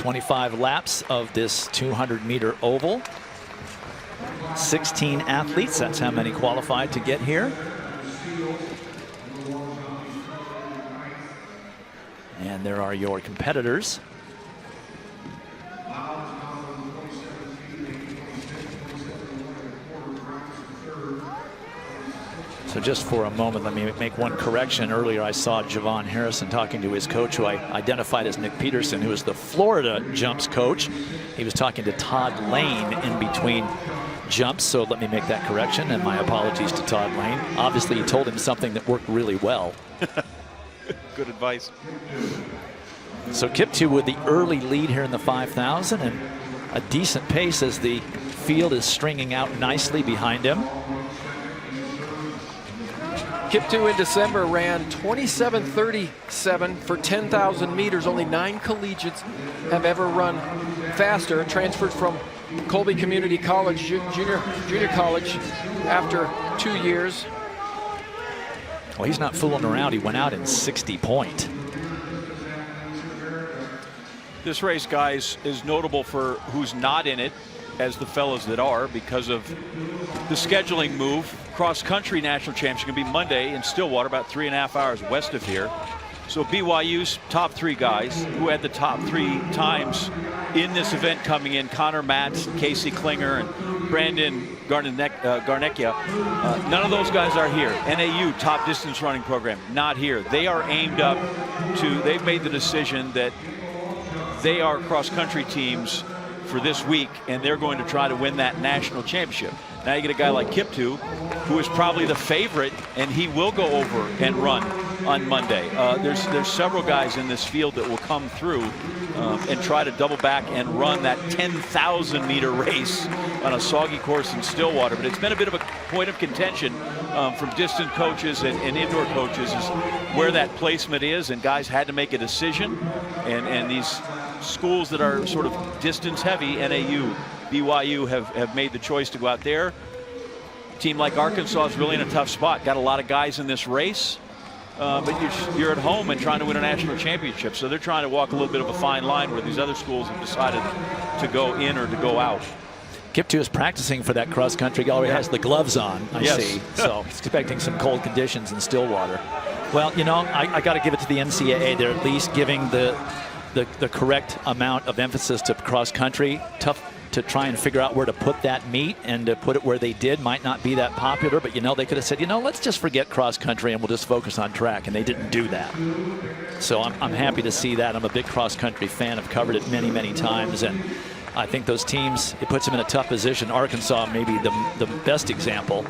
25 laps of this 200-meter oval. 16 athletes, that's how many qualified to get here. And there are your competitors. So just for a moment, let me make one correction. Earlier I saw Javon Harrison talking to his coach, who I identified as Nick Peterson, who is the Florida jumps coach. He was talking to Todd Lane in between jumps, so let me make that correction, and my apologies to Todd Lane. Obviously he told him something that worked really well. Good advice. So Kiptoo with the early lead here in the 5,000, and a decent pace as the field is stringing out nicely behind him. Kiptoo in December ran 27:37 for 10,000 meters. Only 9 collegiates have ever run faster. Transferred from Colby Community College, junior college, after 2 years. Well, he's not fooling around. He went out in 60 point. This race, guys, is notable for who's not in it as the fellows that are, because of the scheduling move. Cross-country national championship going to be Monday in Stillwater, about 3.5 hours west of here. So BYU's top 3 guys who had the top 3 times in this event coming in, Connor Matz, Casey Klinger, and Brandon Garnecchia. None of those guys are here. NAU top distance running program, not here. They are aimed up to, they've made the decision that they are cross-country teams for this week, and they're going to try to win that national championship. Now you get a guy like Kiptoo, who is probably the favorite, and he will go over and run on Monday. There's several guys in this field that will come through and try to double back and run that 10,000 meter race on a soggy course in Stillwater. But it's been a bit of a point of contention from distant coaches and indoor coaches is where that placement is, and guys had to make a decision. And these schools that are sort of distance heavy, NAU, BYU, have made the choice to go out there. A team like Arkansas is really in a tough spot. Got a lot of guys in this race, but you're at home and trying to win a national championship. So they're trying to walk a little bit of a fine line where these other schools have decided to go in or to go out. Kiptoo is practicing for that cross country. He already has the gloves on, I see. So he's expecting some cold conditions in Stillwater. Well, you know, I got to give it to the NCAA. They're at least giving the correct amount of emphasis to cross country. Tough to try and figure out where to put that meet, and to put it where they did might not be that popular, but you know, they could have said, you know, let's just forget cross country and we'll just focus on track, and they didn't do that. So I'm happy to see that. I'm a big cross country fan. I've covered it many, many times, and I think those teams, it puts them in a tough position. Arkansas may be the best example.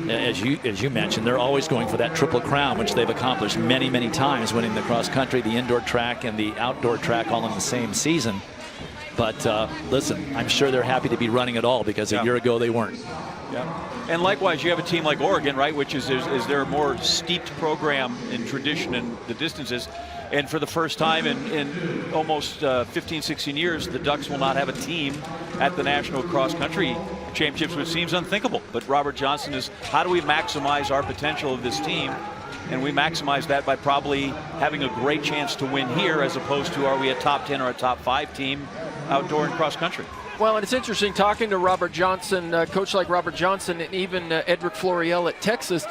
As you mentioned, they're always going for that triple crown, which they've accomplished many, many times, winning the cross country, the indoor track, and the outdoor track all in the same season. But listen, I'm sure they're happy to be running it all, because a year ago they weren't. Yeah. And likewise, you have a team like Oregon, right, which is their more steeped program in tradition and the distances. And for the first time in almost 15, 16 years, the Ducks will not have a team at the National Cross Country Championships, which seems unthinkable. But Robert Johnson is, how do we maximize our potential of this team? And we maximize that by probably having a great chance to win here, as opposed to, are we a top 10 or a top 5 team outdoor and cross country? Well, and it's interesting talking to Robert Johnson, coach like Robert Johnson, and even Edric Floriel at Texas.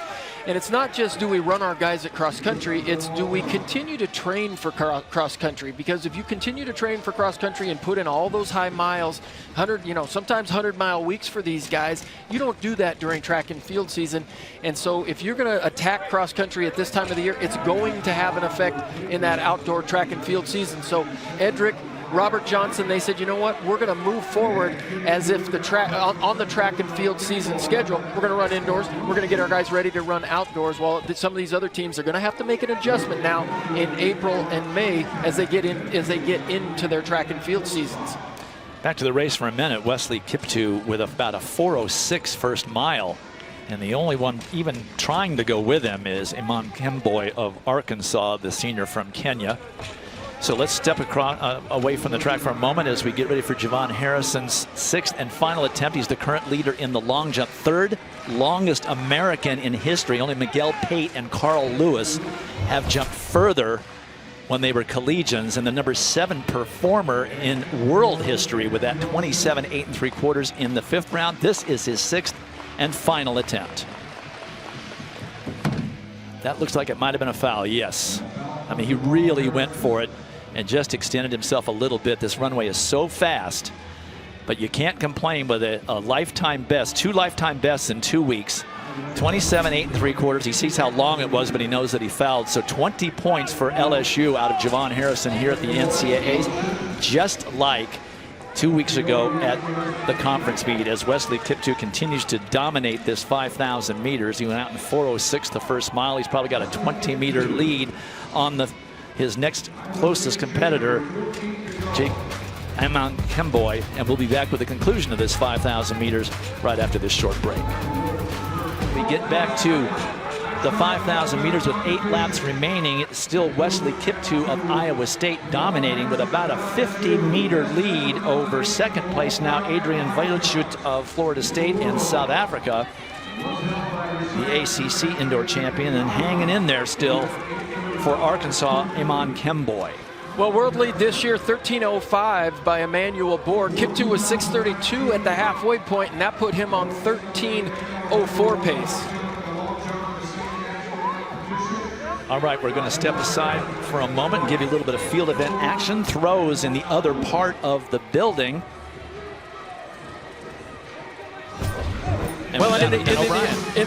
And it's not just do we run our guys at cross country, it's do we continue to train for cross country? Because if you continue to train for cross country and put in all those high miles, 100, you know, sometimes 100-mile weeks for these guys, you don't do that during track and field season. And so if you're going to attack cross country at this time of the year, it's going to have an effect in that outdoor track and field season. So Edric, Robert Johnson, they said, you know what, we're going to move forward as if the track on the track and field season schedule, we're going to run indoors, we're going to get our guys ready to run outdoors. While some of these other teams are going to have to make an adjustment now in April and May as they get into their track and field seasons. Back to the race for a minute. Wesley Kiptoo with about a 4:06 first mile. And the only one even trying to go with him is Iman Kemboy of Arkansas, the senior from Kenya. So let's step across, away from the track for a moment as we get ready for Javon Harrison's 6th and final attempt. He's the current leader in the long jump, 3rd longest American in history. Only Miguel Pate and Carl Lewis have jumped further when they were collegians, and the number 7 performer in world history with that 27 8 3/4 in the 5th round. This is his 6th and final attempt. That looks like it might have been a foul. Yes. I mean, he really went for it and just extended himself a little bit. This runway is so fast, but you can't complain with a lifetime best, 2 lifetime bests in 2 weeks. 27 8 3/4. He sees how long it was, but he knows that he fouled. So 20 points for LSU out of Javon Harrison here at the NCAAs, just like 2 weeks ago at the conference meet, as Wesley Kiptoo continues to dominate this 5,000 meters. He went out in 4:06 the first mile. He's probably got a 20-meter lead on his next closest competitor, Javon Harrison, and we'll be back with the conclusion of this 5,000 meters right after this short break. We get back to the 5,000 meters with 8 laps remaining. It's still Wesley Kiptoo of Iowa State dominating with about a 50-meter lead over second place now Adrian Vailochut of Florida State in South Africa, the ACC indoor champion, and hanging in there still for Arkansas, Iman Kemboy. Well, world lead this year, 13:05 by Emmanuel Bohr. Kiptoo was 6:32 at the halfway point, and that put him on 13:04 pace. All right, we're going to step aside for a moment and give you a little bit of field event action. Throws in the other part of the building. And well, in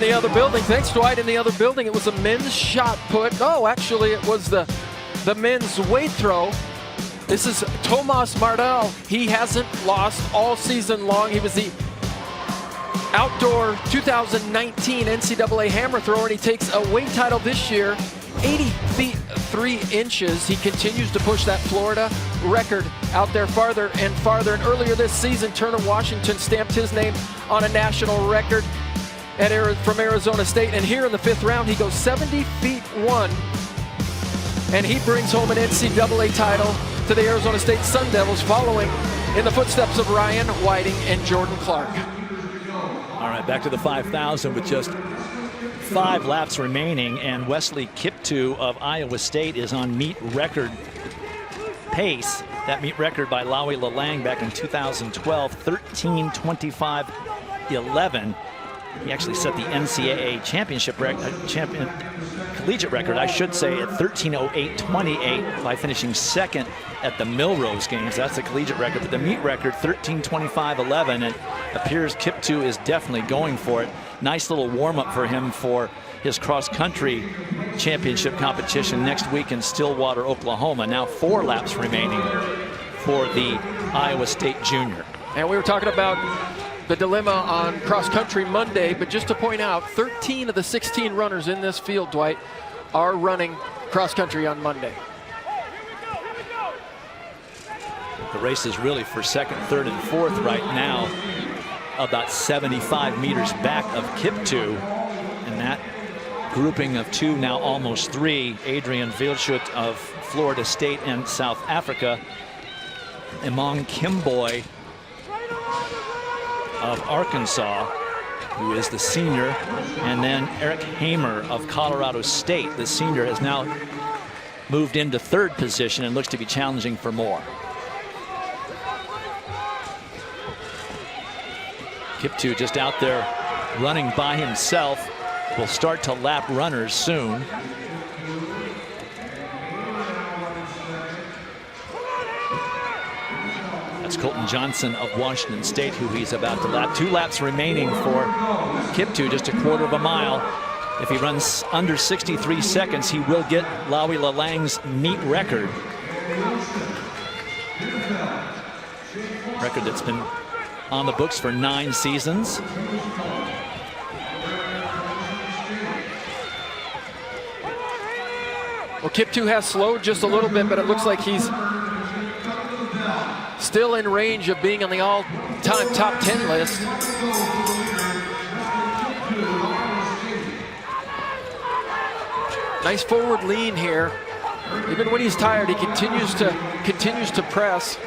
the other building, thanks Dwight, in the other building, it was a men's shot put. Oh, actually, it was the men's weight throw. This is Tomas Mardell. He hasn't lost all season long. He was the outdoor 2019 NCAA hammer thrower, and he takes a weight title this year, 80 feet 3 inches. He continues to push that Florida record out there farther and farther. And earlier this season, Turner Washington stamped his name on a national record from Arizona State. And here in the 5th round, he goes 70 feet 1. And he brings home an NCAA title to the Arizona State Sun Devils, following in the footsteps of Ryan Whiting and Jordan Clark. All right, back to the 5,000 with just 5 laps remaining, and Wesley Kiptoo of Iowa State is on meet record pace. That meet record by Lawi Lalang back in 2012, 13:25:11. He actually set the NCAA championship collegiate record, I should say, at 13:08:28 by finishing 2nd at the Milrose Games. That's the collegiate record, but the meet record 13:25:11. It appears Kiptoo is definitely going for it. Nice little warm-up for him for his cross-country championship competition next week in Stillwater, Oklahoma. Now 4 laps remaining for the Iowa State junior. And we were talking about the dilemma on cross-country Monday, but just to point out, 13 of the 16 runners in this field, Dwight, are running cross-country on Monday. The race is really for 2nd, 3rd, and 4th right now, about 75 meters back of Kiptoo. And that grouping of 2, now almost 3, Adrian Vailochut of Florida State and South Africa, Iman Kemboy of Arkansas, who is the senior, and then Eric Hamer of Colorado State. The senior has now moved into 3rd position and looks to be challenging for more. Kiptoo just out there running by himself. Will start to lap runners soon. That's Colton Johnson of Washington State, who he's about to lap. 2 laps remaining for Kiptoo, just a 1/4 mile. If he runs under 63 seconds, he will get Lawi Lalang's meet record. Record that's been on the books for 9 seasons. Well, Kiptoo has slowed just a little bit, but it looks like he's still in range of being on the all-time top 10 list. Nice forward lean here. Even when he's tired, he continues to press.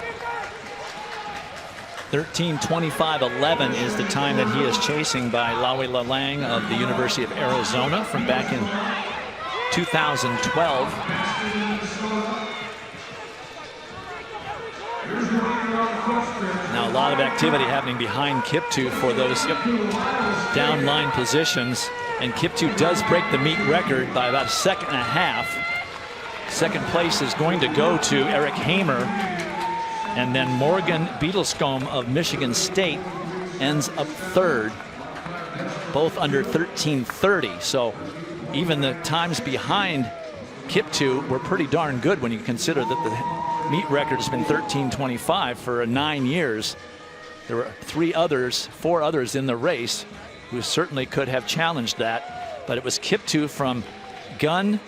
13:25:11 is the time that he is chasing by Lawi Lalang of the University of Arizona from back in 2012. lot of activity happening behind Kiptoo for those down line positions. And Kiptoo does break the meet record by about a second and a half. Second place is going to go to Eric Hamer. And then Morgan Beetlescombe of Michigan State ends up third, both under 13:30. So even the times behind Kiptoo were pretty darn good when you consider that the meet record has been 13:25 for 9 years. There were four others in the race who certainly could have challenged that, but it was Kiptoo from gun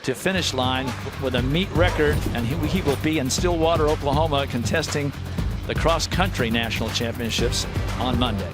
to finish line with a meet record, and he will be in Stillwater, Oklahoma, contesting the cross country national championships on Monday.